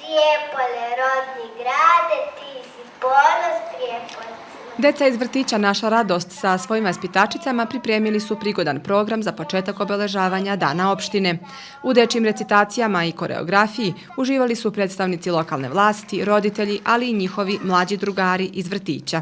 Prijepolje, rodni grade, ti si ponos Prijepoljcima. Deca iz vrtića Naša radost sa svojim vaspitačicama pripremili su prigodan program za početak obeležavanja Dana opštine. U dečijim recitacijama i koreografiji uživali su predstavnici lokalne vlasti, roditelji, ali i njihovi mlađi drugari iz vrtića.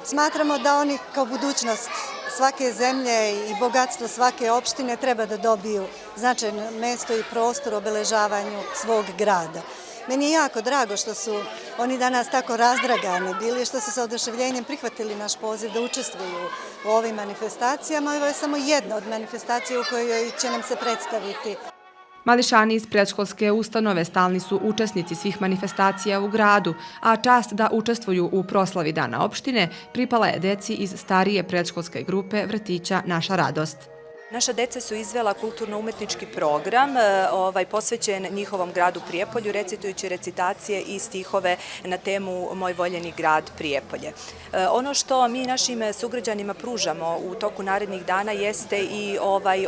Smatramo da oni kao budućnost svake zemlje i bogatstvo svake opštine treba da dobiju značajno mesto i prostor u obeležavanju svog grada. Meni je jako drago što su oni danas tako razdragani bili, što su sa oduševljenjem prihvatili naš poziv da učestvuju u ovim manifestacijama. Ovo je samo jedna od manifestacija u kojoj će nam se predstaviti. Mališani iz predškolske ustanove stalni su učesnici svih manifestacija u gradu, a čast da učestvuju u proslavi Dana opštine pripala je deci iz starije predškolske grupe vrtića Naša radost. Naša deca su izvela kulturno-umetnički program posvećen njihovom gradu Prijepolju, recitujući recitacije i stihove na temu Moj voljeni grad Prijepolje. Ono što mi našim sugrađanima pružamo u toku narednih dana jeste i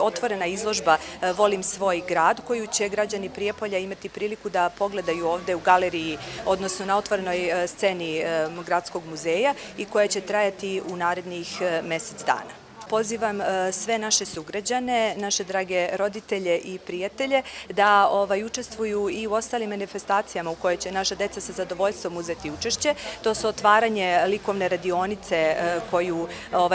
otvorena izložba Volim svoj grad, koju će građani Prijepolja imati priliku da pogledaju ovde u galeriji, odnosno na otvorenoj sceni Gradskog muzeja i koja će trajati u narednih mesec dana. Pozivam sve naše sugrađane, naše drage roditelje i prijatelje da učestvuju i u ostalim manifestacijama u kojoj će naša deca sa zadovoljstvom uzeti učešće. To su otvaranje likovne radionice koju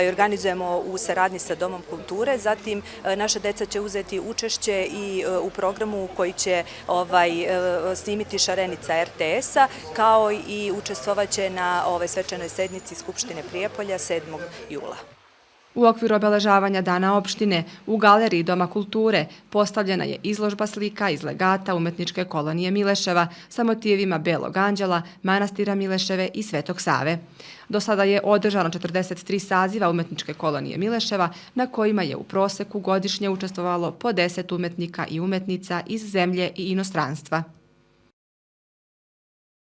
organizujemo u saradnji sa Domom kulture. Zatim naša deca će uzeti učešće i u programu koji će snimiti šarenica RTS-a, kao i učestvovaće na svečanoj sednici Skupštine Prijepolja 7. jula. U okviru obeležavanja Dana opštine u galeriji Doma kulture postavljena je izložba slika iz legata umetničke kolonije Mileševa sa motivima Belog anđela, manastira Mileševe i Svetog Save. Do sada je održano 43 saziva umetničke kolonije Mileševa, na kojima je u proseku godišnje učestvovalo po 10 umetnika i umetnica iz zemlje i inostranstva.